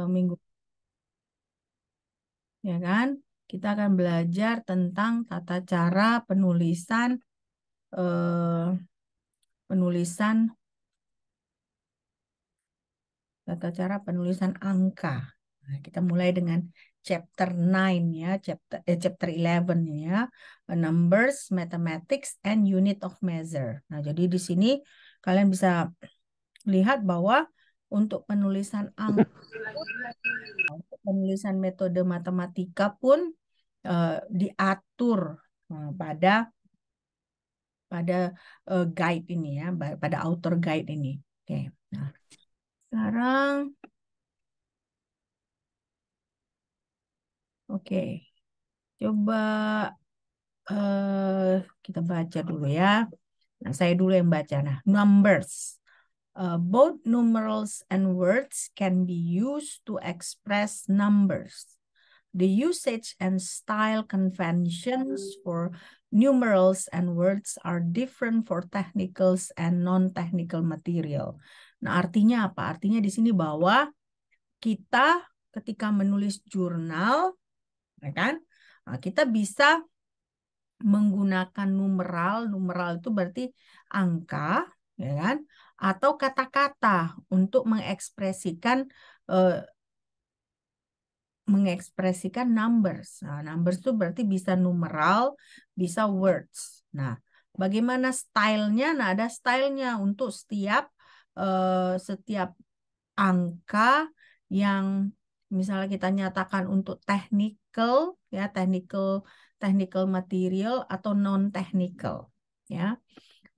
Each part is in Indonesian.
minggu, ya kan? Kita akan belajar tentang tata cara penulisan eh, penulisan tata cara penulisan angka. Nah, kita mulai dengan chapter 9 ya, chapter 11 ya, numbers, mathematics and unit of measure. Nah, jadi di sini kalian bisa lihat bahwa untuk penulisan angka, penulisan metode matematika pun diatur pada guide ini ya, pada author guide ini. Oke. Nah, sekarang oke. Coba kita baca dulu ya. Nah, saya dulu yang baca. Nah, numbers. Both numerals and words can be used to express numbers. The usage and style conventions for numerals and words are different for technicals and non-technical material. Nah, artinya apa? Artinya di sini bahwa kita ketika menulis jurnal, ya kan? Nah, kita bisa menggunakan numeral. Numeral itu berarti angka, ya kan? Atau kata-kata untuk mengekspresikan numbers. Nah, numbers itu berarti bisa numeral, bisa words. Nah, bagaimana stylenya? Nah, ada stylenya untuk setiap angka yang misalnya kita nyatakan untuk technical ya, technical material atau non technical ya.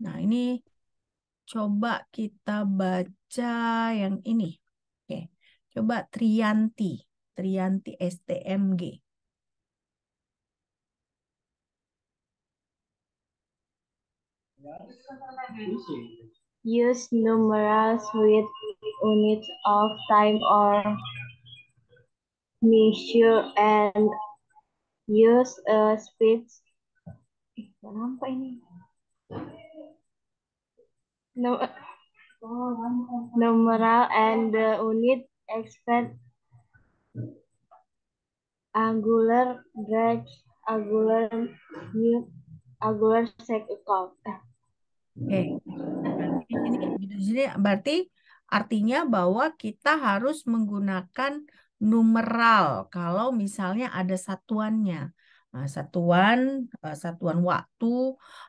Nah, ini coba kita baca yang ini. Oke. Coba Triyanti STMG. Use numerals with units of time or measure and use a speed. Kenapa ini? Numeral and the unit expect angular drag, angular new, angular second. Oke. Di sini berarti artinya bahwa kita harus menggunakan numeral kalau misalnya ada satuannya. Nah, satuan waktu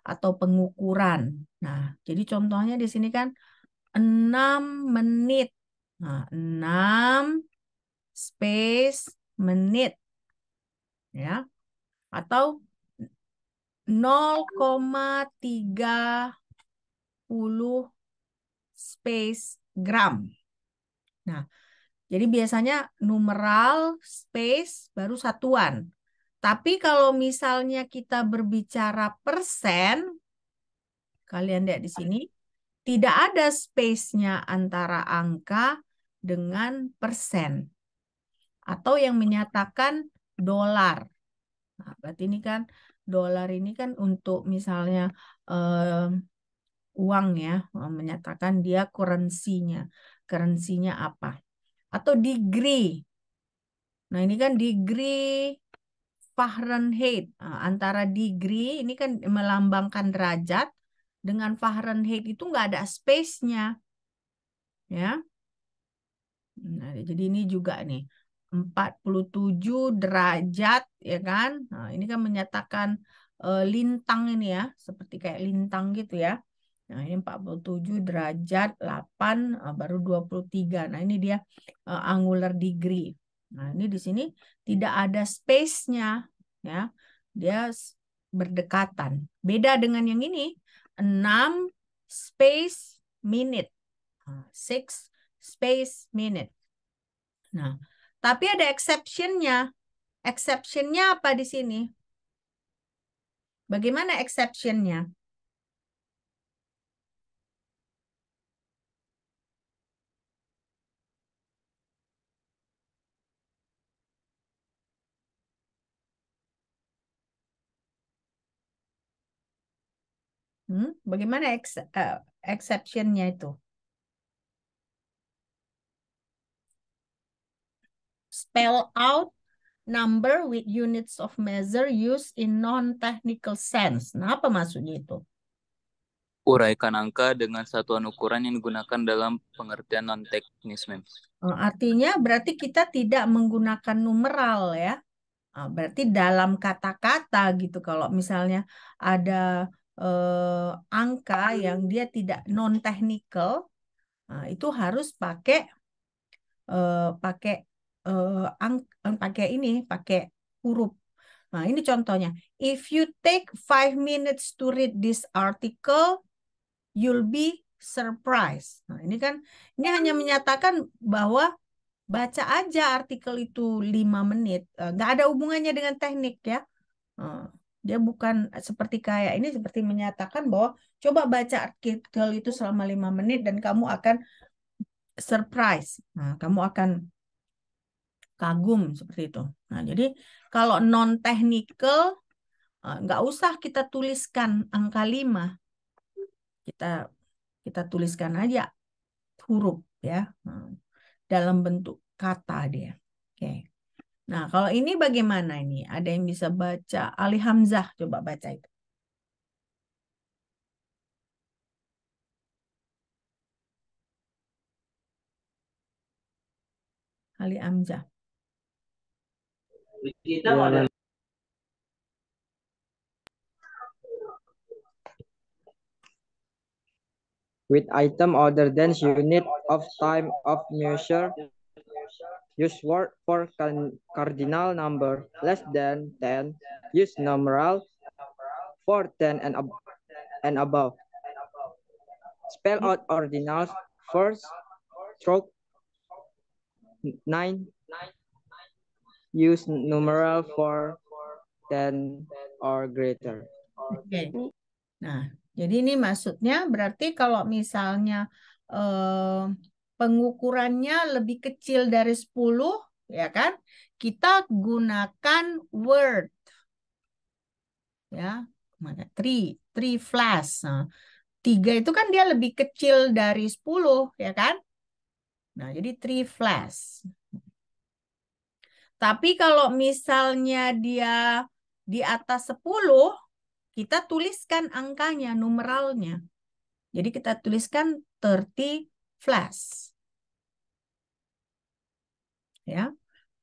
atau pengukuran. Nah, jadi contohnya di sini kan 6 menit. Nah, 6 space menit ya. Atau 0,30 space gram. Nah, jadi biasanya numeral space baru satuan. Tapi kalau misalnya kita berbicara persen, kalian lihat di sini, tidak ada space-nya antara angka dengan persen. Atau yang menyatakan dolar. Nah, berarti ini kan dolar ini kan untuk misalnya uang ya, menyatakan dia currency-nya. Currency-nya apa? Atau degree. Nah, ini kan degree Fahrenheit. Nah, antara degree ini kan melambangkan derajat dengan Fahrenheit itu nggak ada space-nya. Ya. Nah, jadi ini juga nih 47 derajat ya kan. Nah, ini kan menyatakan lintang ini ya, seperti kayak lintang gitu ya. Nah, ini 47 derajat 8 baru 23. Nah, ini dia angular degree. Nah, ini di sini tidak ada space-nya ya. Dia berdekatan. Beda dengan yang ini 6 space minute. 6 space minute. Nah, tapi ada exception-nya. Exception-nya apa di sini? Bagaimana exception-nya? Bagaimana exception-nya itu? spell out number with units of measure used in non-technical sense. Nah, apa maksudnya itu? Uraikan angka dengan satuan ukuran yang digunakan dalam pengertian non-teknis, mem. Artinya berarti kita tidak menggunakan numeral ya. Berarti dalam kata-kata gitu. Kalau misalnya ada angka yang dia tidak non-technical, itu harus pakai pakai huruf. Nah, ini contohnya. If you take 5 minutes to read this article, you'll be surprised. Nah, ini hanya menyatakan bahwa baca aja artikel itu 5 menit. Nggak ada hubungannya dengan teknik ya. Dia bukan seperti seperti menyatakan bahwa coba baca artikel itu selama 5 menit dan kamu akan surprise. Nah, kamu akan kagum seperti itu. Nah, jadi kalau non-technical nggak usah kita tuliskan angka 5. Kita tuliskan aja huruf ya. Dalam bentuk kata dia. Oke. Nah, kalau ini bagaimana ini? Ada yang bisa baca Ali Hamzah, coba baca itu. Ali Hamzah. With item other than unit of time of measure, use word for cardinal number less than 10, use numeral for 10 and above. Spell out ordinals first, stroke 9, use numeral for 10 or greater. Oke. Nah, jadi ini maksudnya berarti kalau misalnya pengukurannya lebih kecil dari 10, ya kan? Kita gunakan word. Ya, mana? 3 flash. Nah, 3 itu kan dia lebih kecil dari 10, ya kan? Nah, jadi 3 flash. Tapi kalau misalnya dia di atas 10, kita tuliskan angkanya, numeralnya. Jadi kita tuliskan 30 flash. Ya.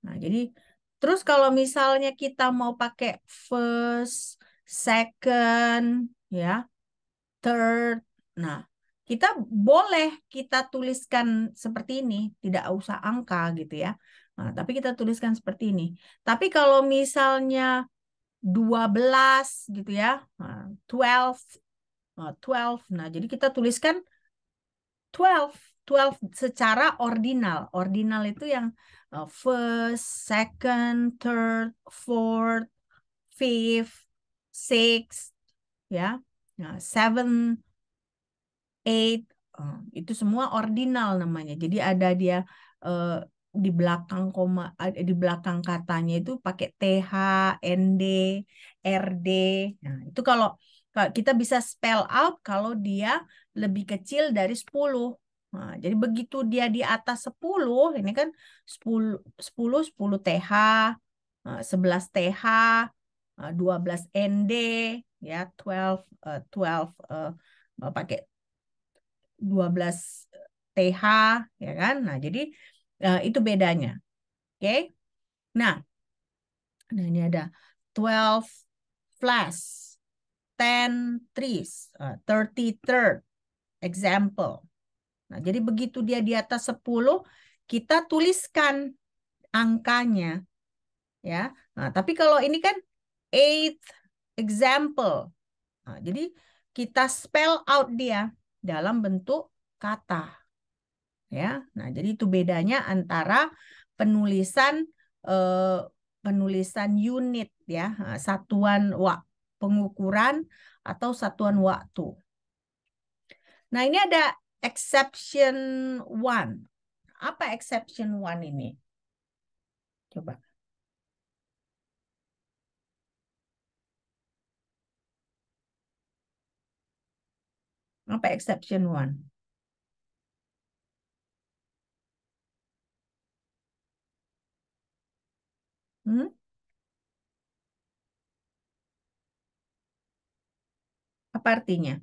Nah, jadi terus kalau misalnya kita mau pakai first, second, ya, third. Nah, kita boleh kita tuliskan seperti ini, tidak usah angka gitu ya. Nah, tapi kita tuliskan seperti ini. Tapi kalau misalnya 12 gitu ya, 12, 12. Nah, jadi kita tuliskan 12 secara ordinal. Ordinal itu yang first, second, third, fourth, fifth, sixth, ya. Nah, seven, eight, itu semua ordinal namanya. Jadi ada dia di belakang di belakang katanya itu pakai TH, ND, RD. Nah, itu kalau kita bisa spell out kalau dia lebih kecil dari 10. Nah, jadi begitu dia di atas 10, ini kan 10 TH, 11 TH, 12 ND, ya, 12 pakai 12 TH, ya kan? Nah, jadi itu bedanya. Oke. Nah, ini ada 12 flash, 10 trees, 30 third example. Nah, jadi begitu dia di atas 10, kita tuliskan angkanya. Ya. Nah, tapi kalau ini kan 8 example. Nah, jadi kita spell out dia dalam bentuk kata. Ya. Nah, jadi itu bedanya antara penulisan penulisan unit ya, satuan pengukuran atau satuan waktu. Nah, ini ada exception one. Apa exception one ini? Coba. Apa exception one? Hmm? Apa artinya?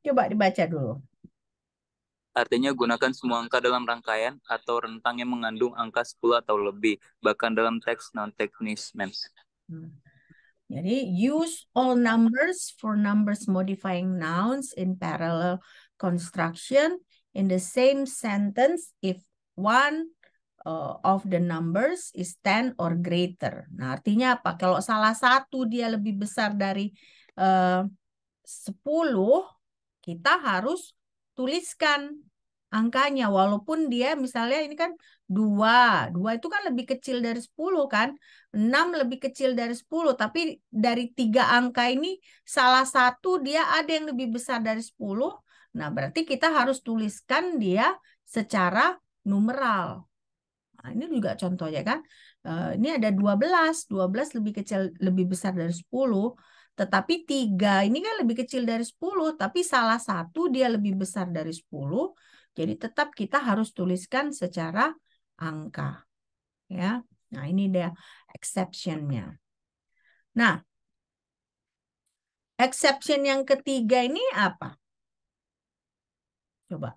Coba dibaca dulu. Artinya gunakan semua angka dalam rangkaian atau rentang yang mengandung angka 10 atau lebih, bahkan dalam teks non-teknis, mem. Jadi, use all numbers for numbers modifying nouns in parallel construction in the same sentence if one of the numbers is 10 or greater. Nah, artinya apa? Kalau salah satu dia lebih besar dari 10, kita harus tuliskan angkanya. Walaupun dia misalnya ini kan 2. 2 itu kan lebih kecil dari 10 kan. 6 lebih kecil dari 10. Tapi dari 3 angka ini salah satu dia ada yang lebih besar dari 10. Nah, berarti kita harus tuliskan dia secara numeral. Nah, ini juga contohnya kan. Ini ada 12. 12 lebih kecil, lebih besar dari 10. Tetapi 3 ini kan lebih kecil dari 10. Tapi salah satu dia lebih besar dari 10. Jadi tetap kita harus tuliskan secara angka. Ya. Nah, ini dia exception-nya. Nah, exception yang ketiga ini apa? Coba.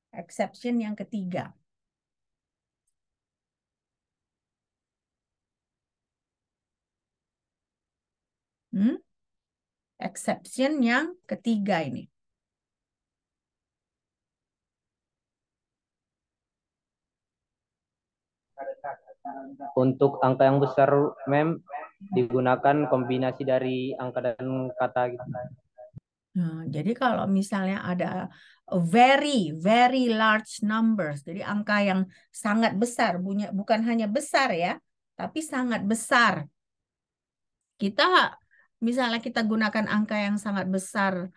Exception yang ketiga. Exception yang ketiga ini. Untuk angka yang besar, mem, digunakan kombinasi dari angka dan kata gitu. Nah, jadi kalau misalnya ada very, very large numbers, jadi angka yang sangat besar, bukan hanya besar ya, tapi sangat besar. Kita misalnya kita gunakan angka yang sangat besar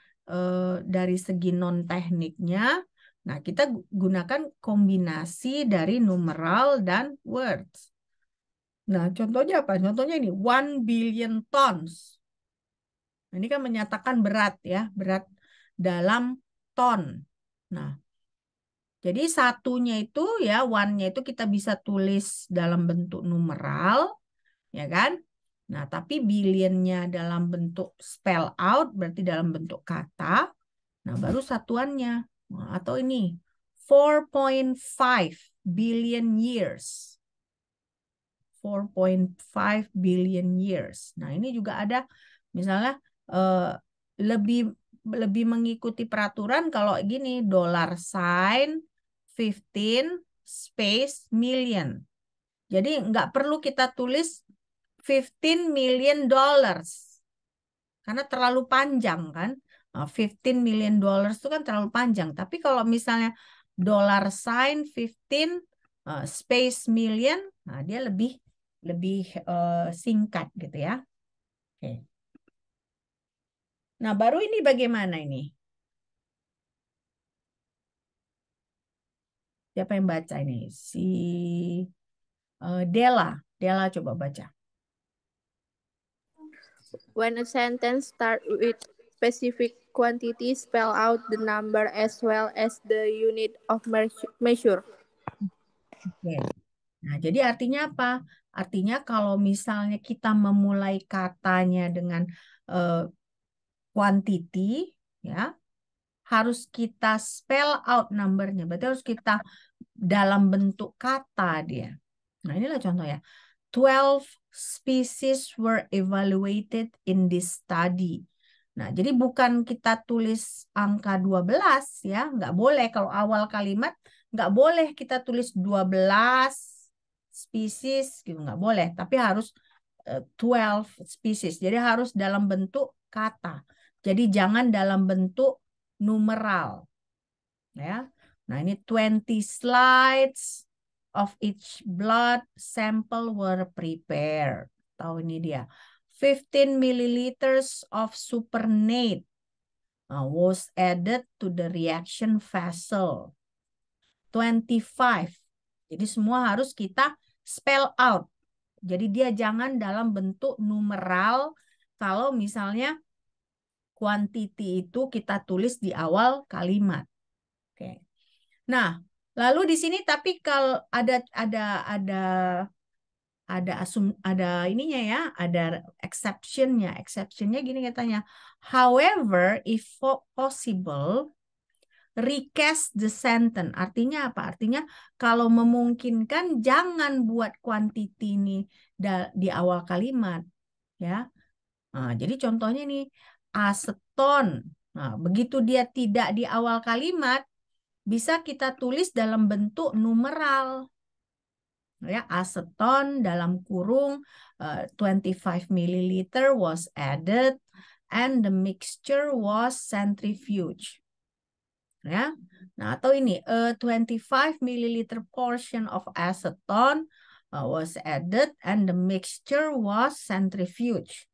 dari segi non-tekniknya, nah kita gunakan kombinasi dari numeral dan words. Nah, contohnya apa? Contohnya ini 1 billion tons. Ini kan menyatakan berat ya, berat dalam ton. Nah, jadi satunya itu ya, one-nya itu kita bisa tulis dalam bentuk numeral, ya kan? Nah, tapi billion-nya dalam bentuk spell out, berarti dalam bentuk kata. Nah, baru satuannya. Nah, atau ini, 4.5 billion years. 4.5 billion years. Nah, ini juga ada misalnya lebih mengikuti peraturan kalau gini, $15 space million. Jadi nggak perlu kita tulis $15 million karena terlalu panjang kan. $15 million itu kan terlalu panjang. Tapi kalau misalnya $15 space million, nah dia lebih singkat gitu ya. Oke. Nah, baru ini bagaimana ini? Siapa yang baca ini? Si Della. Della coba baca. When a sentence starts with specific quantity, spell out the number as well as the unit of measure. Oke. Nah, jadi artinya apa? Artinya kalau misalnya kita memulai katanya dengan quantity, ya, harus kita spell out numbernya. Berarti harus kita dalam bentuk kata dia. Nah, inilah contohnya. 12 species were evaluated in this study. Nah, jadi bukan kita tulis angka 12 ya, nggak boleh kalau awal kalimat, nggak boleh kita tulis 12 species gitu, nggak boleh, tapi harus 12 species. Jadi harus dalam bentuk kata. Jadi jangan dalam bentuk numeral. Ya. Nah, ini 20 slides of each blood sample were prepared. Tahu ini dia. 15 milliliters of supernate was added to the reaction vessel. 25. Jadi semua harus kita spell out. Jadi dia jangan dalam bentuk numeral kalau misalnya quantity itu kita tulis di awal kalimat. Oke. Nah, lalu di sini tapi kalau ada ininya ya, ada exceptionnya. Exceptionnya gini katanya. However, if possible, recast the sentence. Artinya apa? Artinya kalau memungkinkan jangan buat quantity ini di awal kalimat, ya. Nah, jadi contohnya nih aseton. Nah, begitu dia tidak di awal kalimat, bisa kita tulis dalam bentuk numeral. Ya, aseton dalam kurung 25 ml was added and the mixture was centrifuged. Ya. Nah, atau ini a 25 ml portion of aceton was added and the mixture was centrifuged.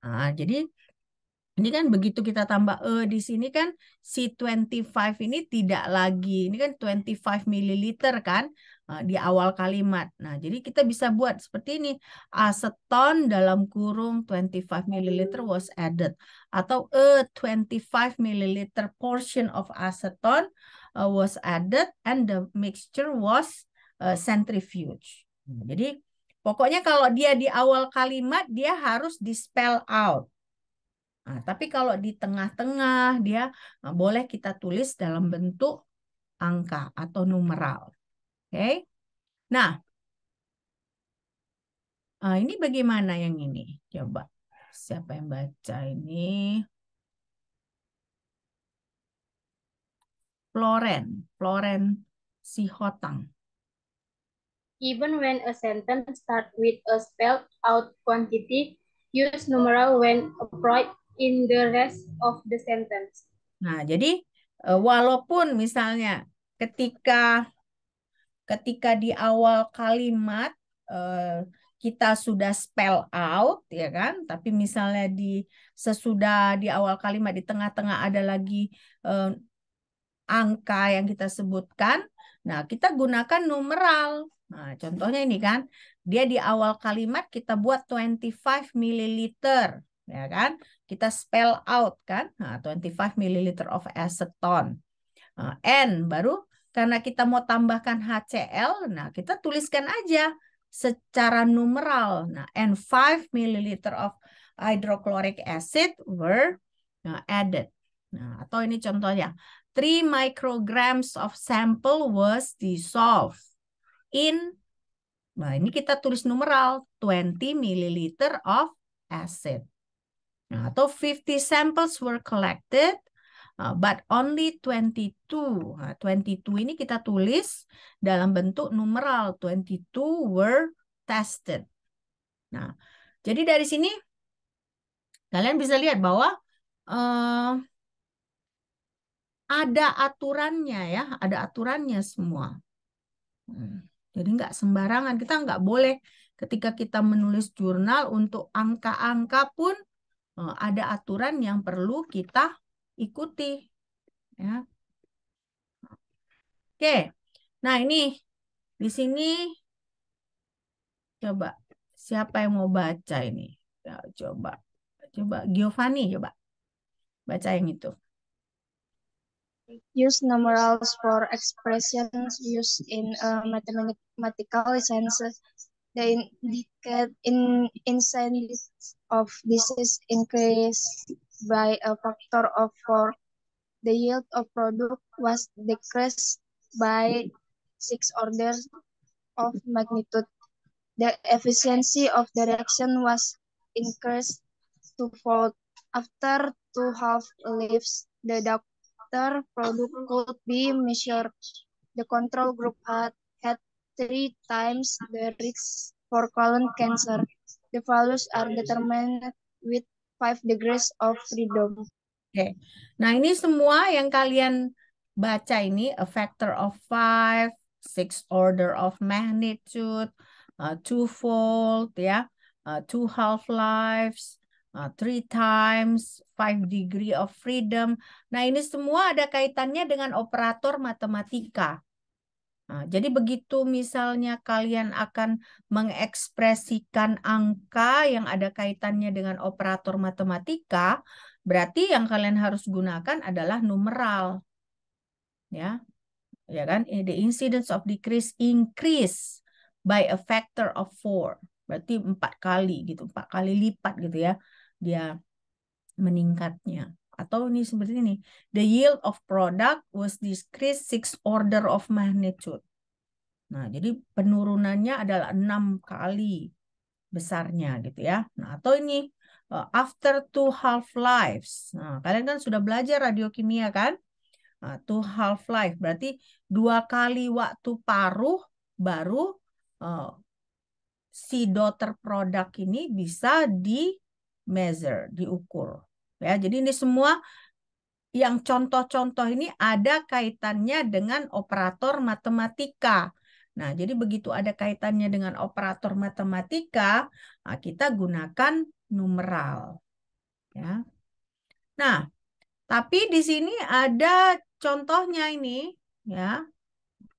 Nah, jadi ini kan begitu kita tambah di sini kan si 25 ini tidak lagi, ini kan 25 ml kan di awal kalimat. Nah, jadi kita bisa buat seperti ini. Aseton dalam kurung 25 ml was added. Atau 25 ml portion of aceton was added and the mixture was centrifuged. Jadi pokoknya kalau dia di awal kalimat, dia harus di spell out. Nah, tapi kalau di tengah-tengah dia boleh kita tulis dalam bentuk angka atau numeral. Oke. Nah, ini bagaimana yang ini? Coba siapa yang baca ini? Floren Sihotang. Even when a sentence starts with a spelled out quantity, use numeral when applied in the rest of the sentence. Nah, jadi walaupun misalnya ketika di awal kalimat kita sudah spell out, ya kan? Tapi misalnya sesudah di awal kalimat di tengah-tengah ada lagi angka yang kita sebutkan, nah kita gunakan numeral. Nah, contohnya ini kan, dia di awal kalimat kita buat 25 ml, ya kan? Kita spell out kan, nah 25 ml of aceton. Nah, N baru karena kita mau tambahkan HCl, nah kita tuliskan aja secara numeral. Nah, and 5 ml of hydrochloric acid were added. Nah, atau ini contohnya, 3 micrograms of sample was dissolved in, nah ini kita tulis numeral, 20 ml of acid. Nah, atau 50 samples were collected, but only 22. Nah, 22 ini kita tulis dalam bentuk numeral. 22 were tested. Nah, jadi dari sini kalian bisa lihat bahwa ada aturannya ya, ada aturannya semua. Jadi nggak sembarangan, kita nggak boleh ketika kita menulis jurnal untuk angka-angka pun ada aturan yang perlu kita ikuti. Ya. Oke, nah ini di sini coba siapa yang mau baca ini? Ya, coba Giovanni coba baca yang itu. Use numerals for expressions used in a mathematical sense. The incidence of disease increased by a factor of 4. The yield of product was decreased by 6 orders of magnitude. The efficiency of the reaction was increased twofold. After 2 half-lives, the doctor product could be measured. The control group had 3 times the risk for colon cancer. The values are determined with 5 degrees of freedom. Oke. Nah, ini semua yang kalian baca ini, a factor of 5, 6 order of magnitude, twofold, ya, 2 half-lives, 3 times, 5 degree of freedom. Nah, ini semua ada kaitannya dengan operator matematika. Nah, jadi begitu misalnya kalian akan mengekspresikan angka yang ada kaitannya dengan operator matematika, berarti yang kalian harus gunakan adalah numeral. Ya, ya kan? The incidence of decrease increase by a factor of 4. Berarti 4 kali gitu, 4 kali lipat gitu ya. Dia meningkatnya. Atau ini seperti ini. The yield of product was decreased 6 order of magnitude. Nah, jadi penurunannya adalah 6 kali besarnya gitu ya. Nah, atau ini after 2 half-lives. Nah, kalian kan sudah belajar radiokimia kan? Nah, 2 half-life berarti 2 kali waktu paruh baru si daughter produk ini bisa di measure, diukur. Ya, jadi ini semua yang contoh-contoh ini ada kaitannya dengan operator matematika. Nah, jadi begitu ada kaitannya dengan operator matematika, nah kita gunakan numeral. Ya. Nah, tapi di sini ada contohnya ini, ya.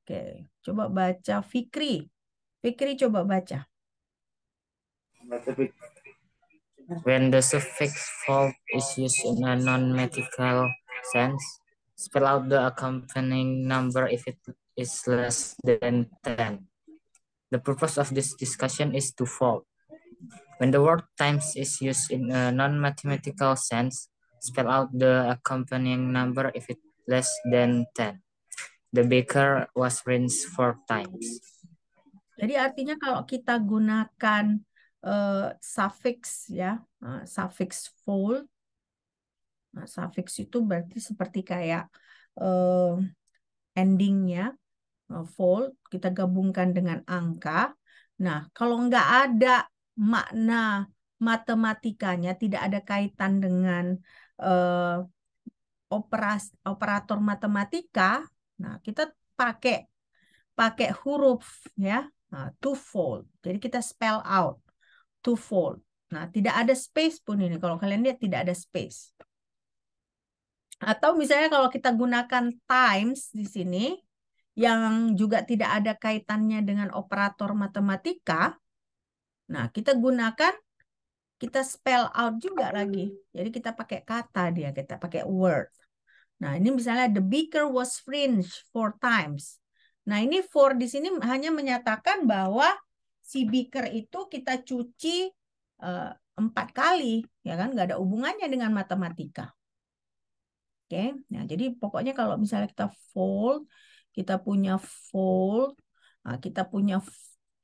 Oke, coba baca Fikri. Fikri coba baca. When the suffix "fold" is used in a non-mathematical sense, spell out the accompanying number if it is less than 10. The purpose of this discussion is twofold. When the word times is used in a non-mathematical sense, spell out the accompanying number if it less than 10. The baker was rinsed 4 times. Jadi artinya kalau kita gunakan suffix ya, suffix fold. Nah, suffix itu berarti seperti kayak endingnya fold, kita gabungkan dengan angka. Nah, kalau nggak ada makna matematikanya, tidak ada kaitan dengan operator matematika, nah kita pakai huruf ya, twofold. Jadi kita spell out twofold. Nah, tidak ada space pun ini. Kalau kalian lihat tidak ada space. Atau misalnya kalau kita gunakan times di sini, yang juga tidak ada kaitannya dengan operator matematika, nah kita gunakan, kita spell out juga lagi. Jadi kita pakai kata dia, kita pakai word. Nah ini misalnya the beaker was rinsed 4 times. Nah ini for di sini hanya menyatakan bahwa si beaker itu kita cuci 4 kali, ya kan? Nggak ada hubungannya dengan matematika. Oke, nah jadi pokoknya kalau misalnya kita fold, kita punya fold, kita punya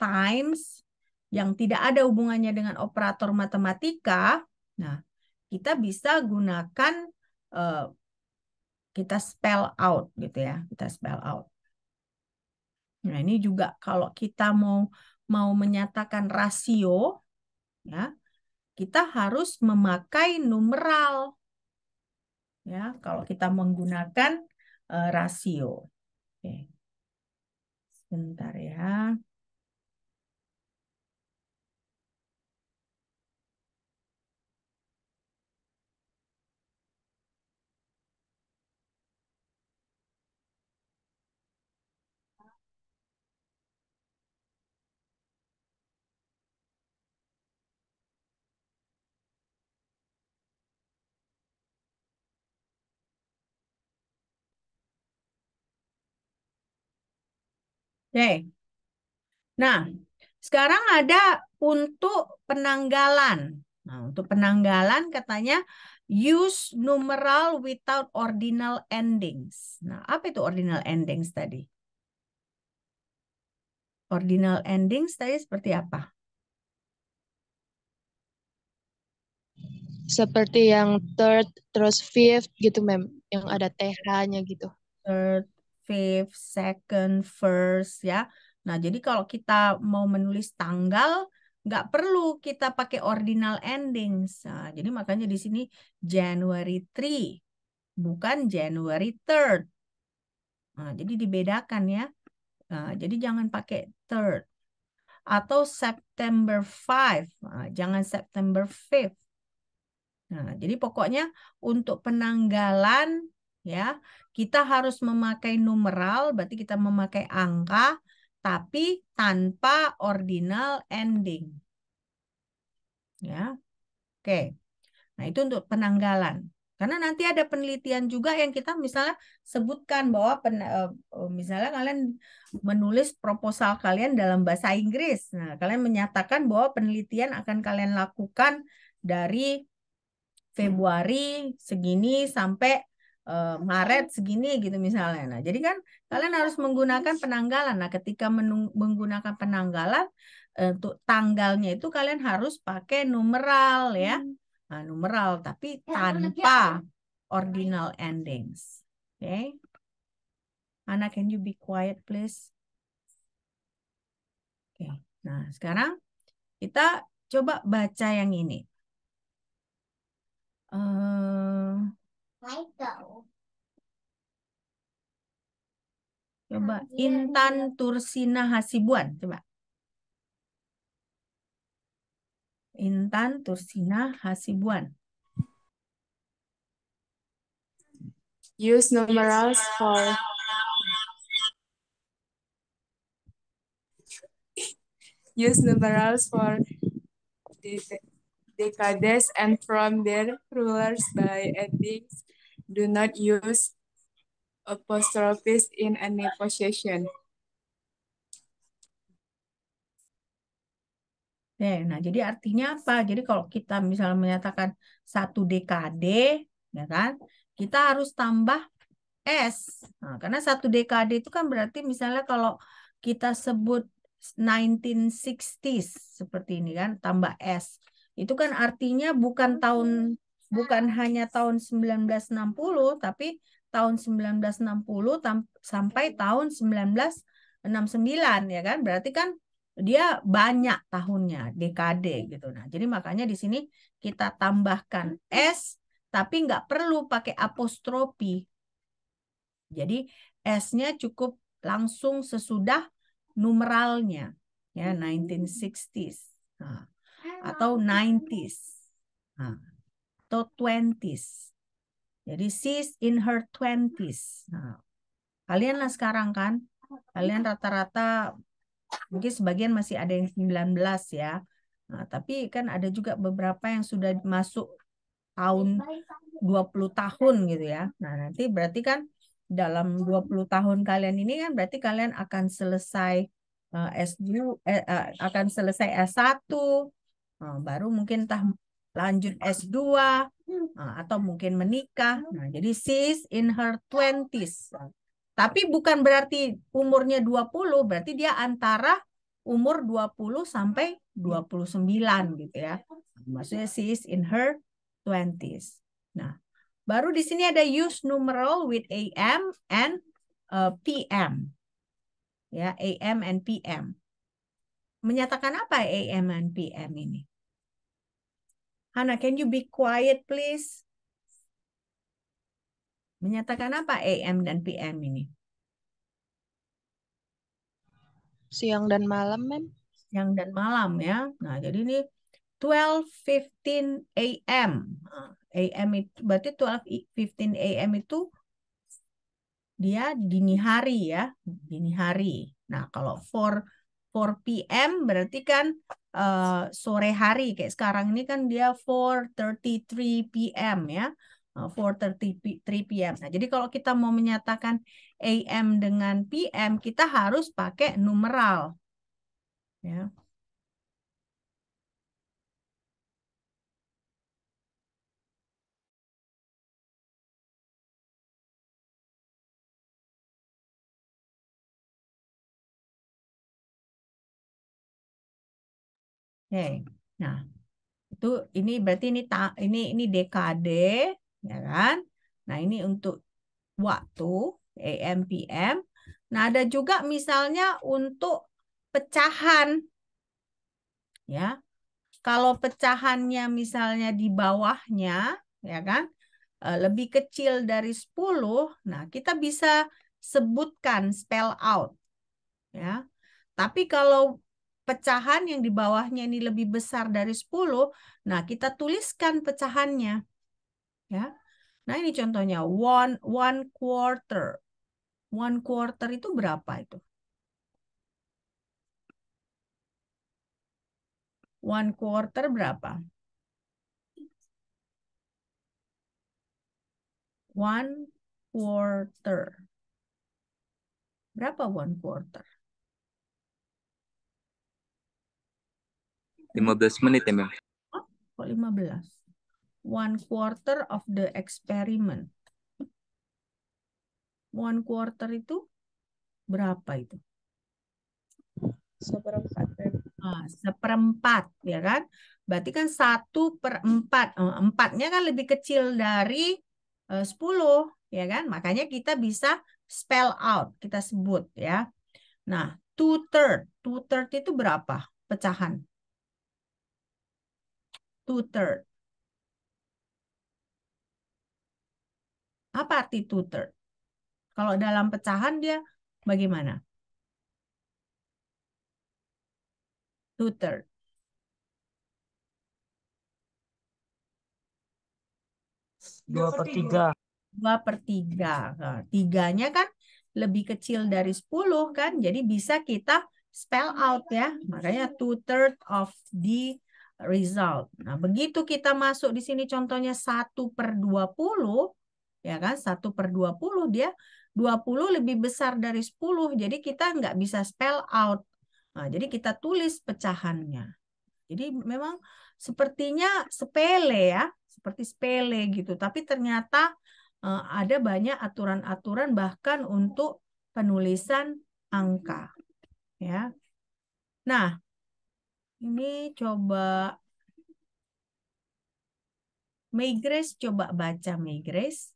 times yang tidak ada hubungannya dengan operator matematika, nah kita bisa gunakan kita spell out gitu ya, kita spell out. Nah ini juga kalau kita mau menyatakan rasio, ya kita harus memakai numeral. Ya, kalau kita menggunakan rasio. Oke. Sebentar ya. Oke. Nah, sekarang ada untuk penanggalan. Nah, untuk penanggalan katanya use numeral without ordinal endings. Nah, apa itu ordinal endings tadi? Ordinal endings tadi seperti apa? Seperti yang third, terus fifth gitu, Mem. Yang ada TH-nya gitu. Third, fifth, second, first ya. Nah, jadi kalau kita mau menulis tanggal, nggak perlu kita pakai ordinal endings. Nah, jadi makanya di sini January 3, bukan January 3rd. Nah, jadi dibedakan ya. Nah, jadi jangan pakai 3rd. Atau September 5, nah, jangan September 5th. Nah, jadi pokoknya untuk penanggalan ya. Kita harus memakai numeral, berarti kita memakai angka, tapi tanpa ordinal ending. Ya, oke. Nah, itu untuk penanggalan. Karena nanti ada penelitian juga yang kita misalnya sebutkan bahwa misalnya kalian menulis proposal kalian dalam bahasa Inggris. Nah, kalian menyatakan bahwa penelitian akan kalian lakukan dari Februari segini sampai Maret segini gitu misalnya. Nah, jadi kan kalian harus menggunakan penanggalan. Nah, ketika menggunakan penanggalan untuk tanggalnya itu kalian harus pakai numeral ya. Nah, numeral tapi tanpa ordinal endings. Oke. Okay? Anna, can you be quiet please? Oke. Okay. Nah, sekarang kita coba baca yang ini. Coba Intan Tursina Hasibuan, coba. Intan Tursina Hasibuan. Use numerals for decades and from their rulers by endings. Do not use apostrophes in any possession. Nah, jadi artinya apa? Jadi kalau kita misalnya menyatakan 1 dekade, ya kan, kita harus tambah S. Nah, karena 1 dekade itu kan berarti misalnya kalau kita sebut 1960s seperti ini kan, tambah S. Itu kan artinya bukan hanya tahun 1960, tapi tahun 1960 sampai tahun 1969 ya kan? Berarti kan dia banyak tahunnya, dekade gitu. Nah, jadi makanya di sini kita tambahkan S, tapi nggak perlu pakai apostrofi. Jadi S-nya cukup langsung sesudah numeralnya, ya 1960s, nah, atau 90s, nah, atau 20s. Jadi she's in her 20s. Nah, kalian lah sekarang kan, kalian rata-rata mungkin sebagian masih ada yang 19 ya. Nah, tapi kan ada juga beberapa yang sudah masuk tahun 20 tahun gitu ya. Nah, nanti berarti kan dalam 20 tahun kalian ini kan berarti kalian akan selesai akan selesai S1, baru mungkin entah lanjut S2 atau mungkin menikah. Nah, jadi she's in her 20s. Tapi bukan berarti umurnya 20, berarti dia antara umur 20 sampai 29 gitu ya. Maksudnya she's in her 20s. Nah, baru di sini ada use numeral with AM and PM. Ya, AM and PM. Menyatakan apa AM and PM ini? Hana, can you be quiet please? Menyatakan apa AM dan PM ini? Siang dan malam, Mem. Siang dan malam ya. Nah, jadi ini 12:15 AM. AM itu berarti 12:15 AM itu dia dini hari ya, dini hari. Nah, kalau 4 PM berarti kan sore hari, kayak sekarang ini kan dia 4:33 PM ya. 4:33 PM. Nah, jadi kalau kita mau menyatakan AM dengan PM, kita harus pakai numeral. Ya. Oke. Nah, itu ini berarti ini dekade, ya kan? Nah, ini untuk waktu AM PM. Nah, ada juga misalnya untuk pecahan. Ya. Kalau pecahannya misalnya di bawahnya, ya kan? Lebih kecil dari 10, nah kita bisa sebutkan spell out. Ya. Tapi kalau pecahan yang di bawahnya ini lebih besar dari 10, nah kita tuliskan pecahannya. Ya. Nah, ini contohnya one quarter. One quarter itu berapa itu? One quarter berapa? One quarter. Berapa one quarter? 15 menit ya, Mem. Oh, kok 15? One quarter of the experiment. One quarter itu berapa itu? Seperempat, Mem. Seperempat, ya kan? Berarti kan 1/4. Empatnya kan lebih kecil dari 10, ya kan? Makanya kita bisa spell out, kita sebut ya. Nah, 2/3. 2/3 itu berapa pecahan? 2/3. Apa arti 2/3? Kalau dalam pecahan dia bagaimana? 2/3. 2/3. 2/3. Nah, tiganya kan lebih kecil dari 10 kan. Jadi bisa kita spell out ya. Makanya 2/3 of the result. Nah, begitu kita masuk di sini contohnya 1/20, ya kan? 1/20 dia 20 lebih besar dari 10. Jadi kita nggak bisa spell out. Nah, jadi kita tulis pecahannya. Jadi memang sepertinya sepele ya, seperti sepele gitu. Tapi ternyata ada banyak aturan-aturan bahkan untuk penulisan angka. Ya. Nah, ini coba May Grace coba baca May Grace.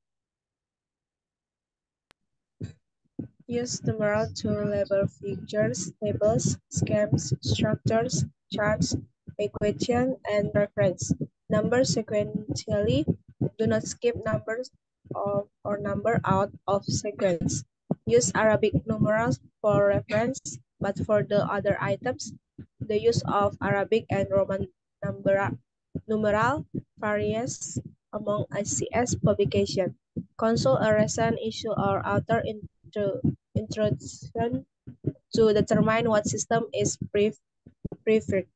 Use numeral to label figures, tables, schemes, structures, charts, equation, and reference. Numbers sequentially. Do not skip numbers or number out of sequence. Use Arabic numerals for reference, but for the other items, the use of Arabic and Roman numeral varies among ICS publication. Consult a recent issue or author introduction to determine what system is preferred.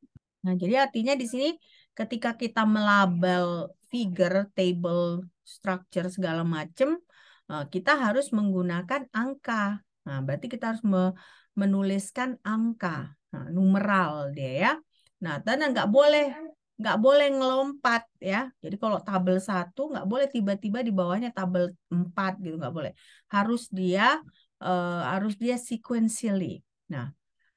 Nah, jadi artinya di sini ketika kita melabel figure, table, structure segala macam, kita harus menggunakan angka. Nah, berarti kita harus menuliskan angka, numeral dia ya. Nah, dan nggak boleh ngelompat ya. Jadi kalau tabel 1 nggak boleh tiba-tiba di bawahnya tabel 4 gitu, nggak boleh. Harus dia sequentially. Nah,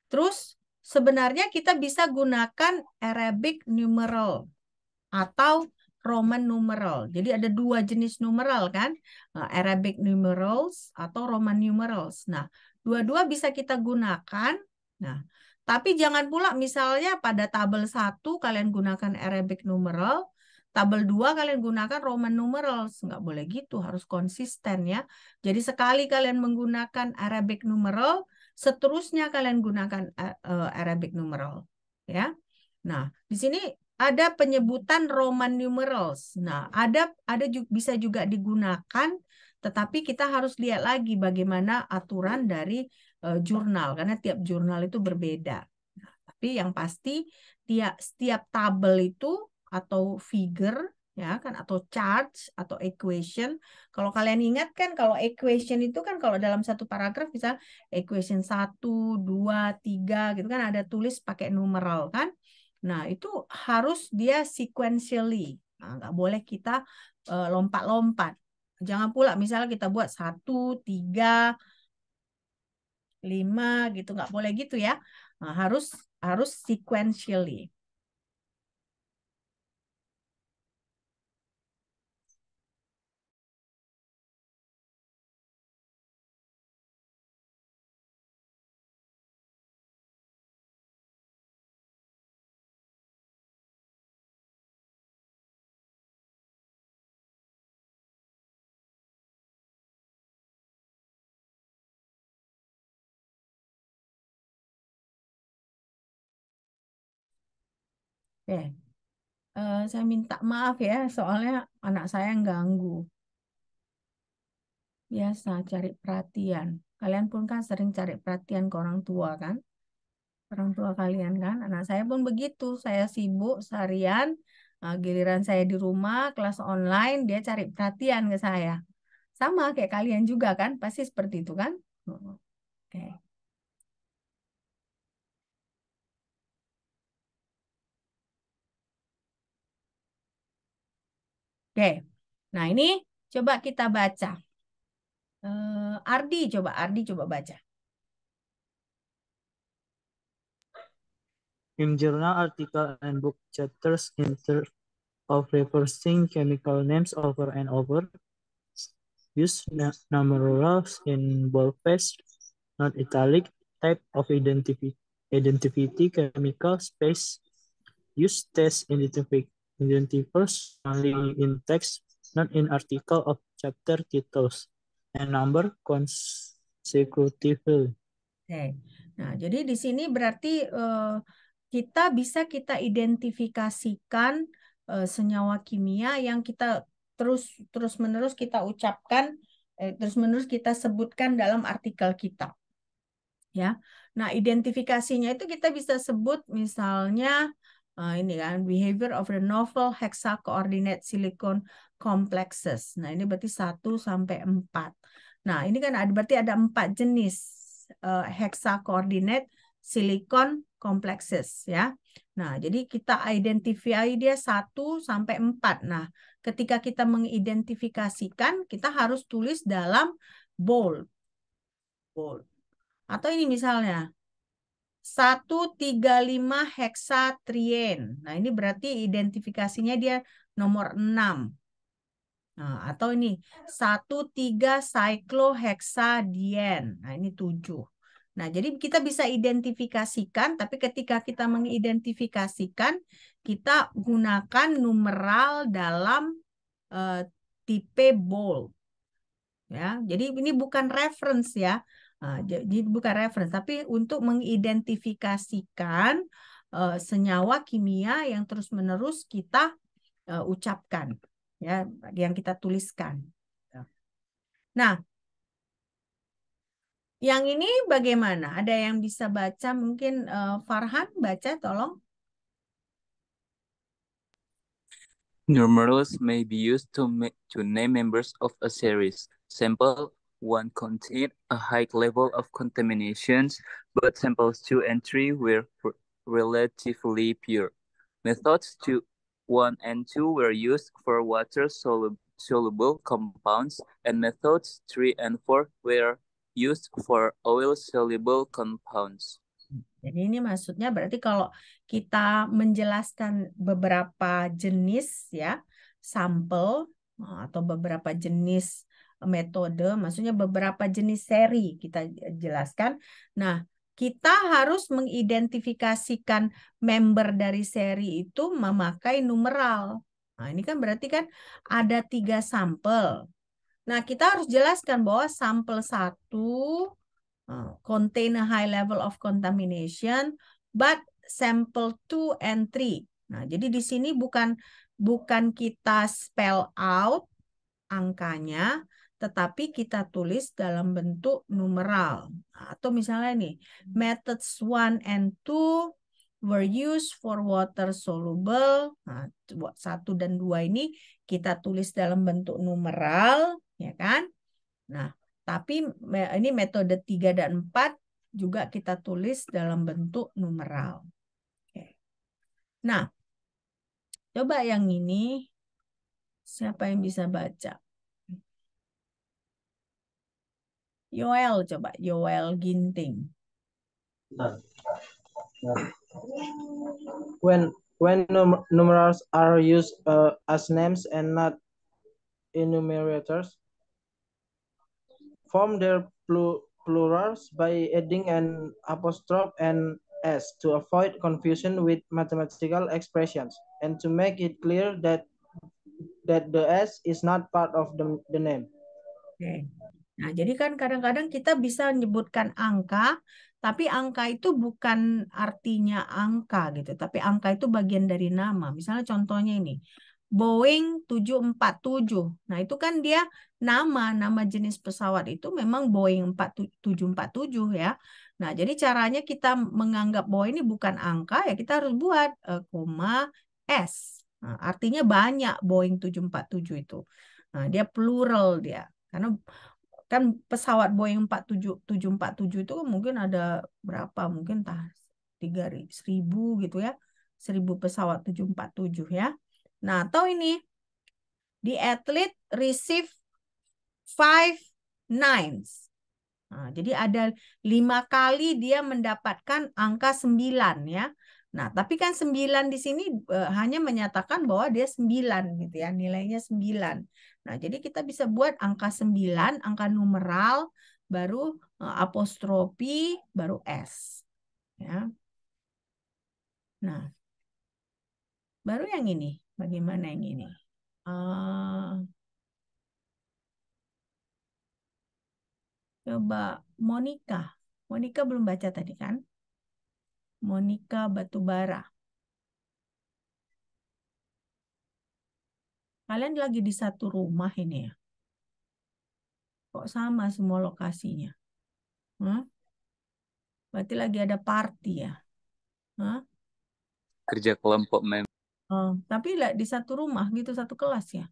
terus sebenarnya kita bisa gunakan Arabic numeral atau Roman numeral. Jadi ada 2 jenis numeral kan, Arabic numerals atau Roman numerals. Nah, dua-dua bisa kita gunakan. Nah, tapi jangan pula misalnya pada tabel 1 kalian gunakan Arabic numeral, tabel 2 kalian gunakan Roman numerals. Nggak boleh gitu, harus konsisten ya. Jadi sekali kalian menggunakan Arabic numeral, seterusnya kalian gunakan Arabic numeral. Ya. Nah, di sini ada penyebutan Roman numerals. Nah, bisa juga digunakan, tetapi kita harus lihat lagi bagaimana aturan dari jurnal, karena tiap jurnal itu berbeda. Nah, tapi yang pasti setiap tabel itu atau figure ya kan atau charts atau equation. Kalau kalian ingat kan kalau equation itu kan kalau dalam satu paragraf bisa equation 1, 2, 3 gitu kan ada tulis pakai numeral kan. Nah, itu harus dia sequentially. Nah, nggak boleh kita lompat-lompat. Jangan pula misalnya kita buat 1, 3, 5 gitu. Nggak boleh gitu ya. Nah, harus sequentially. Oke. Saya minta maaf ya, soalnya anak saya yang ganggu. Biasa cari perhatian. Kalian pun kan sering cari perhatian ke orang tua kan? Orang tua kalian kan? Anak saya pun begitu. Saya sibuk seharian. Giliran saya di rumah, kelas online, dia cari perhatian ke saya. Sama kayak kalian juga kan? Pasti seperti itu kan? Oke. Oke. Nah, ini coba kita baca. Ardi coba baca. In journal article and book chapters instead of reversing chemical names over and over, use numerals in boldface, not italic, type of identity chemical space. Use test identifiers only in text, not in article of chapter titles, and number consecutively. Oke. Nah, jadi di sini berarti kita identifikasikan senyawa kimia yang kita terus-menerus kita ucapkan, terus-menerus kita sebutkan dalam artikel kita. Ya. Nah, identifikasinya itu kita bisa sebut misalnya ini kan behavior of the novel hexa-coordinate silicon complexes. Nah, ini berarti 1 sampai 4. Nah, ini kan berarti ada 4 jenis hexa-coordinate silicon complexes ya. Nah, jadi kita identify dia 1 sampai 4. Nah, ketika kita mengidentifikasikan, kita harus tulis dalam bold. Atau ini misalnya 135 heksatrien. Nah, ini berarti identifikasinya dia nomor 6. Nah, atau ini 13 cyclohexadien. Nah, ini 7. Nah, jadi kita bisa identifikasikan, tapi ketika kita mengidentifikasikan, kita gunakan numeral dalam tipe bold. Ya, jadi ini bukan reference ya. Jadi bukan reference, tapi untuk mengidentifikasikan senyawa kimia yang terus-menerus kita ucapkan, ya, yang kita tuliskan. Nah, yang ini bagaimana? Ada yang bisa baca? Mungkin Farhan baca, tolong. Numerals may be used to name members of a series. Sample 1 contained a high level of contaminations, but samples 2 and 3 were relatively pure. Methods 1 and 2 were used for water-soluble compounds, and methods 3 and 4 were used for oil-soluble compounds. Jadi ini maksudnya berarti kalau kita menjelaskan beberapa jenis ya sampel atau beberapa jenis metode, maksudnya beberapa jenis seri kita jelaskan. Nah, kita harus mengidentifikasikan member dari seri itu memakai numeral. Nah, ini kan berarti kan ada 3 sampel. Nah, kita harus jelaskan bahwa sampel 1 contain a high level of contamination, but sample 2 and 3. Nah, jadi di sini bukan kita spell out angkanya, tetapi kita tulis dalam bentuk numeral. Nah, atau misalnya nih, methods 1 and 2 were used for water soluble. Nah, 1 dan 2 ini kita tulis dalam bentuk numeral, ya kan? Nah, tapi ini metode 3 dan 4 juga kita tulis dalam bentuk numeral. Oke. Nah, coba yang ini. Siapa yang bisa baca? Yoel, coba. Yoel Ginting. When numerals are used as names and not enumerators, form their plurals by adding an apostrophe and s to avoid confusion with mathematical expressions and to make it clear that the s is not part of the name. Oke. Nah, jadi kan kadang-kadang kita bisa menyebutkan angka, tapi angka itu bukan artinya angka gitu, tapi angka itu bagian dari nama. Misalnya contohnya ini, Boeing 747. Nah, itu kan dia nama jenis pesawat itu memang Boeing 747 ya. Nah, jadi caranya kita menganggap bahwa ini bukan angka ya kita harus buat koma S. Nah, artinya banyak Boeing 747 itu. Nah, dia plural dia. Karena kan pesawat Boeing 747 itu mungkin ada berapa? Mungkin 3.000 gitu ya. 1.000 pesawat 747 ya. Nah, atau ini, the athlete receive 5 nines. Nah, jadi ada 5 kali dia mendapatkan angka 9 ya. Nah, tapi kan 9 di sini hanya menyatakan bahwa dia 9 gitu ya, nilainya 9. Nah, jadi kita bisa buat angka 9, angka numeral, baru apostrofi, baru S. Ya. Nah, baru yang ini. Bagaimana yang ini? Coba Monica. Monica belum baca tadi kan? Monica Batubara. Kalian lagi di satu rumah ini ya? Kok sama semua lokasinya? Hah? Berarti lagi ada party ya? Hah? Kerja kelompok mem. Oh, tapi di satu rumah gitu, satu kelas ya?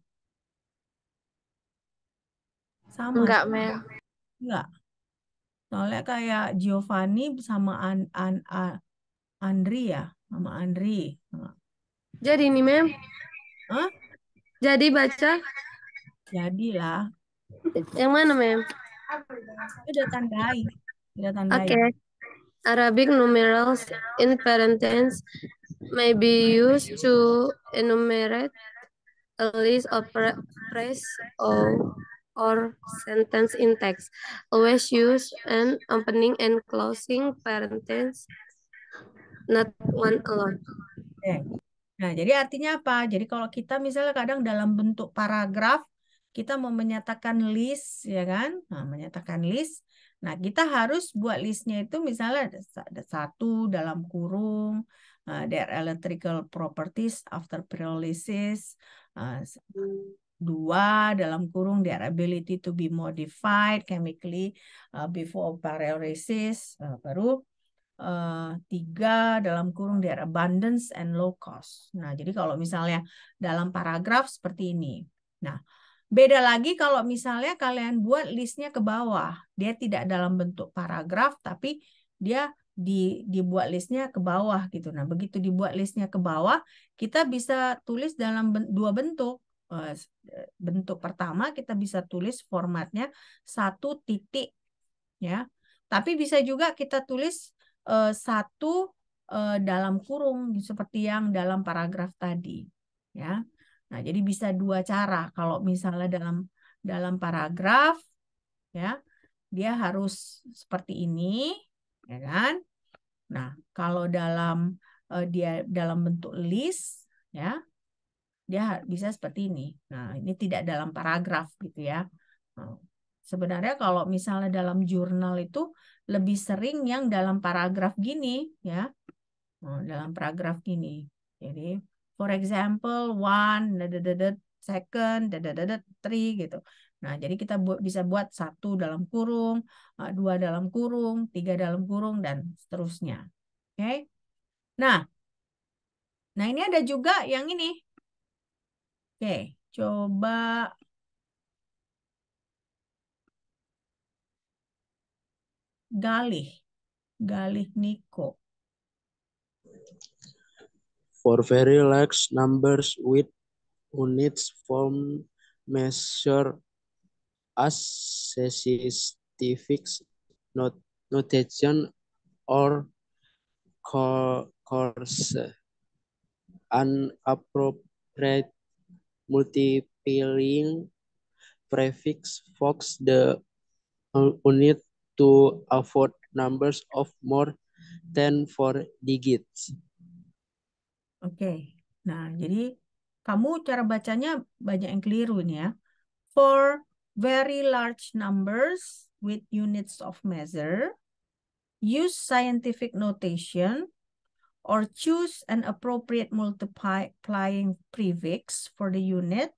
Sama? Enggak, Mem. Enggak. Soalnya kayak Giovanni sama Andri ya? Sama Andri. Jadi nih, Mem. Hah? Jadi baca. Jadilah. Yang mana, Mem? Udah tandai. Udah tandai. Okay. Arabic numerals in parentheses may be used to enumerate a list of phrase or sentence in text. Always use an opening and closing parentheses, not one alone. Okay. Nah, jadi artinya apa? Jadi kalau kita misalnya kadang dalam bentuk paragraf, kita mau menyatakan list, ya kan? Nah, menyatakan list. Nah, kita harus buat listnya itu misalnya ada 1 dalam kurung, their electrical properties after pyrolysis, 2 dalam kurung, their ability to be modified chemically before pyrolysis, baru 3 dalam kurung their abundance and low cost. Nah, jadi kalau misalnya dalam paragraf seperti ini. Nah, beda lagi kalau misalnya kalian buat listnya ke bawah. Dia tidak dalam bentuk paragraf, tapi dia dibuat listnya ke bawah gitu. Nah, begitu dibuat listnya ke bawah, kita bisa tulis dalam 2 bentuk. Bentuk pertama kita bisa tulis formatnya 1 titik ya. Tapi bisa juga kita tulis 1 dalam kurung seperti yang dalam paragraf tadi ya. Nah, jadi bisa 2 cara. Kalau misalnya dalam paragraf ya, dia harus seperti ini ya kan. Nah, kalau dia dalam bentuk list ya, dia bisa seperti ini. Nah, ini tidak dalam paragraf gitu ya. Nah, sebenarnya kalau misalnya dalam jurnal itu lebih sering yang dalam paragraf gini ya. Dalam paragraf gini. Jadi for example 1 second 3 gitu. Nah, jadi kita bisa buat 1 dalam kurung, 2 dalam kurung, 3 dalam kurung dan seterusnya. Oke. Nah, ini ada juga yang ini. Oke, coba Galih Niko. For very large numbers with units form measure as scientific notation or coarse an appropriate multiplying prefix fox the unit to avoid numbers of more than 4 digits. Oke. Nah, jadi kamu cara bacanya banyak yang keliru ini ya. For very large numbers with units of measure, use scientific notation or choose an appropriate multiplying prefix for the unit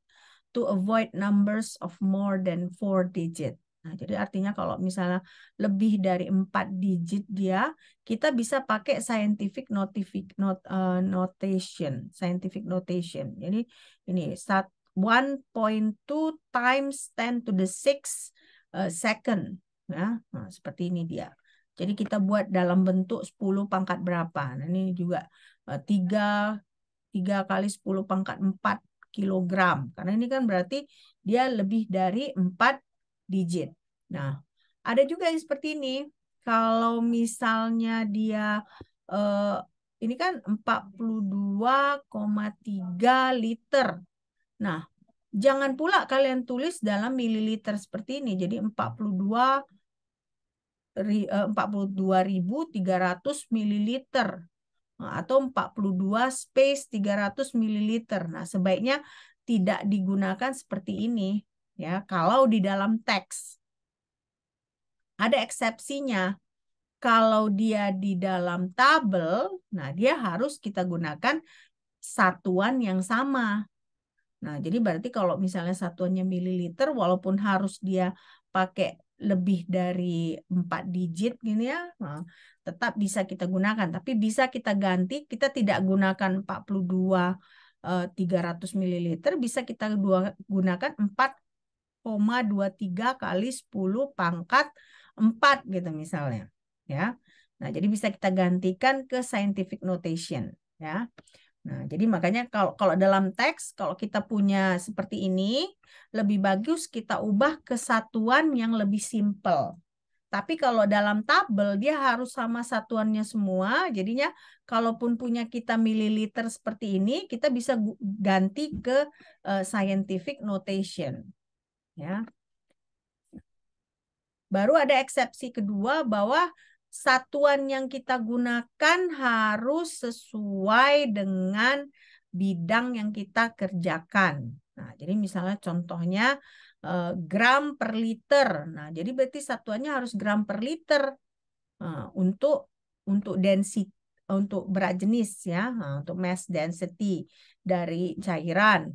to avoid numbers of more than 4 digit. Nah, jadi artinya kalau misalnya lebih dari 4 digit dia, kita bisa pakai scientific notation. Scientific notation. Jadi ini 1.2 times 10 to the 6 second. Ya, nah, seperti ini dia. Jadi kita buat dalam bentuk 10 pangkat berapa. Nah, ini juga 3 kali 10 pangkat 4 kilogram. Karena ini kan berarti dia lebih dari 4 digit. Nah, ada juga yang seperti ini. Kalau misalnya dia ini kan 42,3 liter. Nah, jangan pula kalian tulis dalam mililiter seperti ini. Jadi 42.300 mililiter atau 42 space 300 mililiter. Nah, sebaiknya tidak digunakan seperti ini ya kalau di dalam teks. Ada eksepsinya. Kalau dia di dalam tabel, nah dia harus kita gunakan satuan yang sama. Nah, jadi berarti kalau misalnya satuannya mililiter, walaupun harus dia pakai lebih dari 4 digit gini ya, nah, tetap bisa kita gunakan. Tapi bisa kita ganti, kita tidak gunakan 42.300 mililiter, bisa kita gunakan 4,23 kali 10 pangkat 4 gitu misalnya. Ya. Nah, jadi bisa kita gantikan ke scientific notation. Ya. Nah, jadi makanya kalau dalam teks, kalau kita punya seperti ini, lebih bagus kita ubah ke satuan yang lebih simple. Tapi kalau dalam tabel, dia harus sama satuannya semua. Jadinya, kalaupun punya kita mililiter seperti ini, kita bisa ganti ke scientific notation. Ya. Baru ada eksepsi kedua bahwa satuan yang kita gunakan harus sesuai dengan bidang yang kita kerjakan. Nah, jadi misalnya contohnya gram per liter. Nah, jadi berarti satuannya harus gram per liter untuk density, untuk berat jenis ya, untuk mass density dari cairan.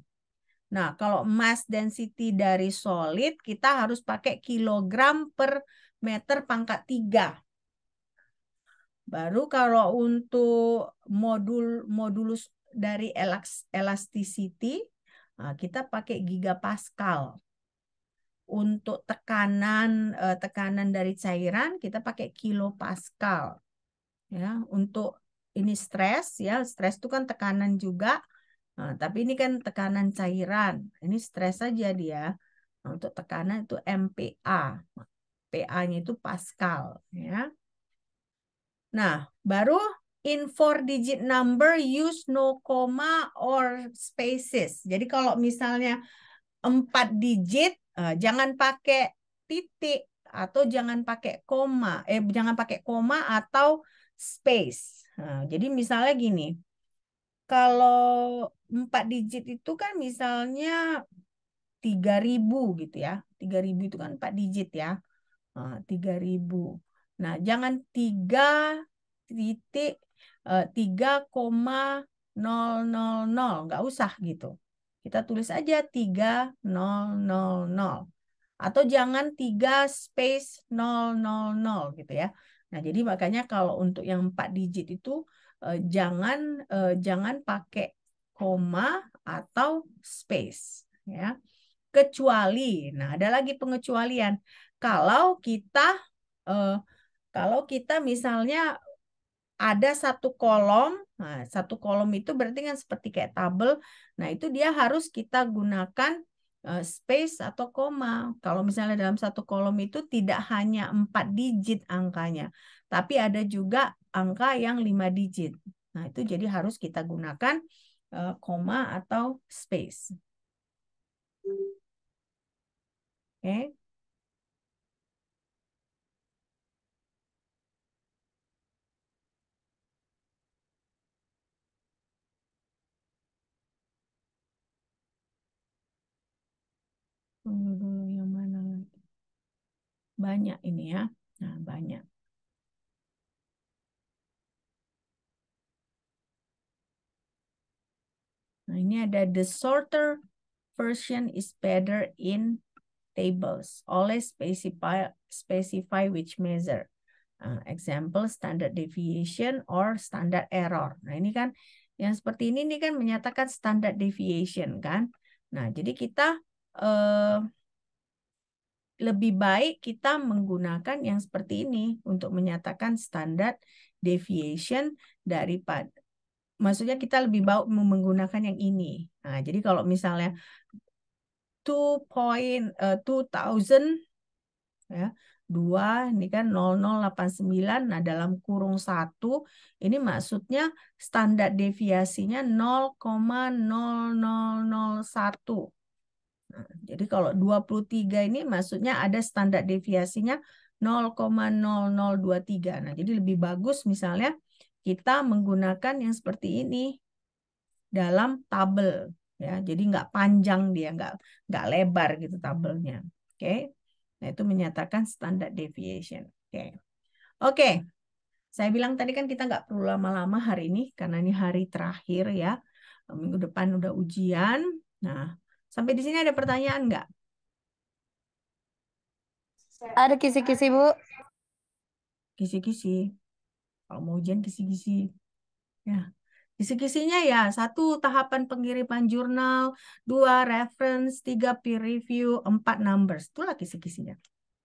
Nah, kalau mass density dari solid, kita harus pakai kilogram per meter pangkat 3. Baru kalau untuk modulus dari elasticity, kita pakai gigapascal. Untuk tekanan dari cairan, kita pakai kilopascal. Ya, untuk ini stres ya, stres itu kan tekanan juga. Nah, tapi ini kan tekanan cairan. Ini stres saja dia. Nah, untuk tekanan itu MPa. PA-nya itu Pascal. Ya. Nah, baru in 4-digit number use no comma or spaces. Jadi kalau misalnya 4 digit, jangan pakai titik atau jangan pakai koma. Jangan pakai koma atau space. Nah, jadi misalnya gini. Kalau 4 digit itu kan misalnya 3.000 gitu ya. 3.000 itu kan 4 digit ya. 3.000. Nah, jangan 3.3,000. Nggak usah gitu. Kita tulis aja 3.000. Atau jangan 3 space 000 gitu ya. Nah, jadi makanya kalau untuk yang 4 digit itu jangan pakai koma atau space ya. Kecuali, nah ada lagi pengecualian. Kalau kita misalnya ada satu kolom, nah satu kolom itu berarti kan seperti kayak tabel. Nah, itu dia harus kita gunakan space atau koma. Kalau misalnya dalam satu kolom itu tidak hanya 4 digit angkanya, tapi ada juga angka yang 5 digit. Nah, itu jadi harus kita gunakan koma atau space. Oke. Tunggu dulu yang mana lagi. Banyak ini ya. Nah, banyak. Nah, ini ada the shorter version is better in tables. Always specify which measure. Example, standard deviation or standard error. Nah, ini kan yang seperti ini kan menyatakan standard deviation kan. Nah, jadi kita lebih baik kita menggunakan yang seperti ini untuk menyatakan standard deviation daripada, maksudnya kita lebih baik menggunakan yang ini. Nah, jadi kalau misalnya 2000 ya, 2 ini kan 0089, nah dalam kurung 1 ini maksudnya standar deviasinya 0,0001. Nah, jadi kalau 23 ini maksudnya ada standar deviasinya 0,0023. Nah, jadi lebih bagus misalnya kita menggunakan yang seperti ini dalam tabel ya. Jadi nggak panjang dia, nggak lebar gitu tabelnya. Oke. Nah, itu menyatakan standard deviation. Oke. Oke. Saya bilang tadi kan kita nggak perlu lama-lama hari ini karena ini hari terakhir ya. Minggu depan udah ujian. Nah, sampai di sini ada pertanyaan nggak? Ada kisi-kisi, Bu. Kisi-kisi. Kalau mau ujian kisi-kisi. Ya. Kisi-kisinya ya, 1 tahapan pengiriman jurnal, 2 reference, 3 peer review, 4 numbers. Itulah kisi-kisinya.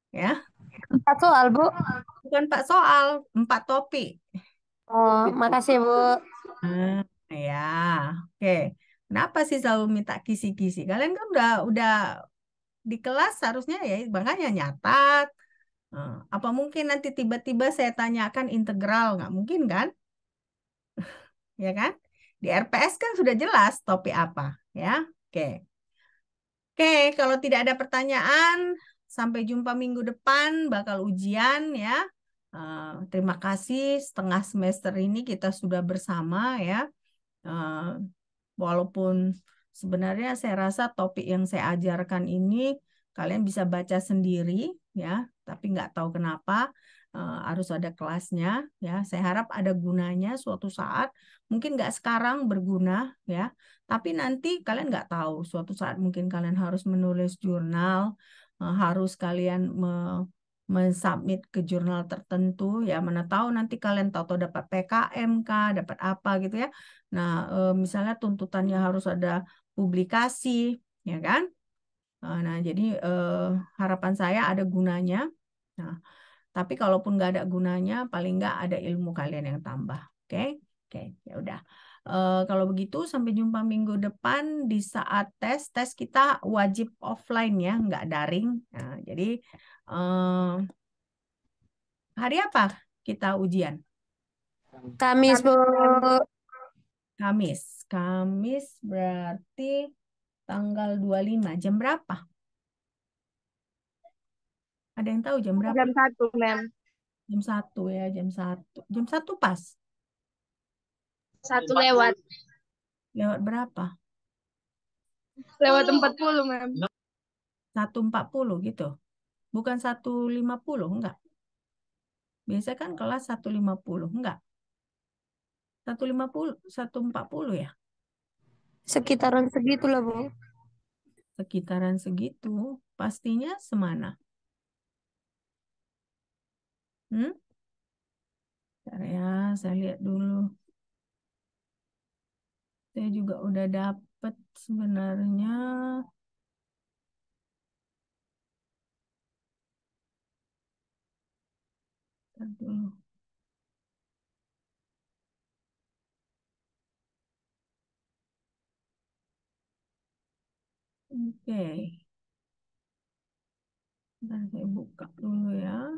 Ya. 4 soal, Bu. Bukan 4 soal, 4 topik. Oh, makasih, Bu. Nah, ya. Oke. Kenapa sih selalu minta kisi-kisi? Kalian kan udah di kelas harusnya ya, makanya nyatat. Apa mungkin nanti tiba-tiba saya tanyakan integral? Nggak mungkin kan? Ya kan? Di RPS kan sudah jelas topik apa. Ya, oke. Oke, kalau tidak ada pertanyaan, sampai jumpa minggu depan, bakal ujian ya. Terima kasih, setengah semester ini kita sudah bersama ya. Walaupun sebenarnya saya rasa topik yang saya ajarkan ini kalian bisa baca sendiri ya, tapi nggak tahu kenapa harus ada kelasnya ya. Saya harap ada gunanya suatu saat, mungkin nggak sekarang berguna ya, tapi nanti kalian nggak tahu suatu saat mungkin kalian harus menulis jurnal, harus kalian mensubmit ke jurnal tertentu ya, mana tahu nanti kalian tahu dapat PKM kah, dapat apa gitu ya. Nah, misalnya tuntutannya harus ada publikasi, ya kan? Nah, jadi harapan saya ada gunanya. Nah, tapi kalaupun nggak ada gunanya, paling nggak ada ilmu kalian yang tambah. Oke? Oke, ya udah. Kalau begitu, sampai jumpa minggu depan di saat tes. Tes kita wajib offline ya, nggak daring. Nah, jadi hari apa kita ujian? Kamis, Bu. Kamis. Kamis berarti tanggal 25. Jam berapa? Ada yang tahu jam berapa? Jam 1, Mem. Jam 1 ya, jam 1. Jam 1 pas. 1 lewat. Lewat berapa? Lewat 40, Mem. 1.40 gitu. Bukan 1.50, enggak. Biasa kan kelas 1.50, enggak. 1.50, 1.40 ya? Sekitaran segitu lah, Bu. Sekitaran segitu. Pastinya semana? Bentar ya, saya lihat dulu. Saya juga udah dapet sebenarnya. Bentar dulu. Oke. Bentar saya buka dulu ya.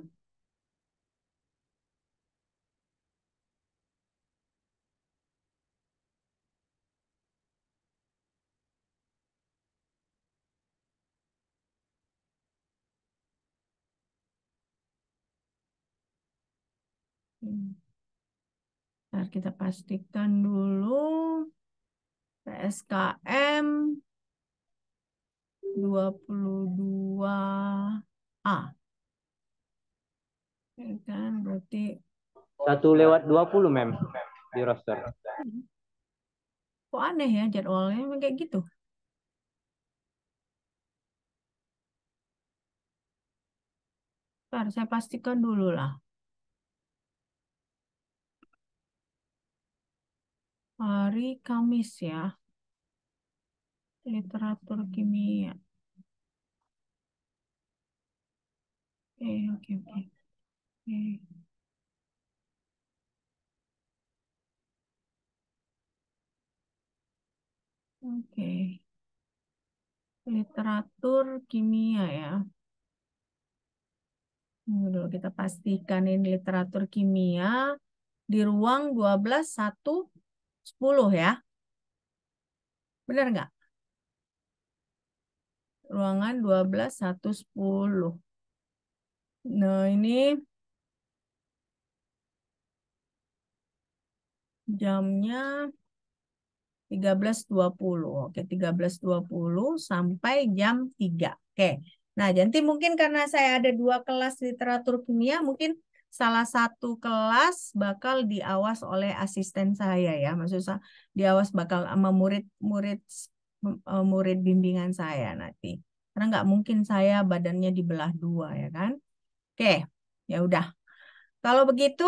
Ntar kita pastikan dulu PSKM 22A. Ya kan, berarti 1 lewat 20, Mem, di roster. Kok aneh ya jadwalnya emang kayak gitu? Ntar saya pastikan dulu lah. Hari Kamis ya. Literatur kimia. Oke. Oke. Oke. Literatur kimia ya. Dulu kita pastikan ini literatur kimia di ruang 12, 1, 10 ya. Benar nggak? Ruangan 12, 1, 10. Nah, ini jamnya 13.20. Oke, 13.20 sampai jam 3. Oke. Nah, jadi mungkin karena saya ada 2 kelas literatur kimia, mungkin salah satu kelas bakal diawas oleh asisten saya ya. Maksudnya diawas bakal sama murid bimbingan saya nanti. Karena nggak mungkin saya badannya dibelah 2 ya kan. Oke, ya udah. Kalau begitu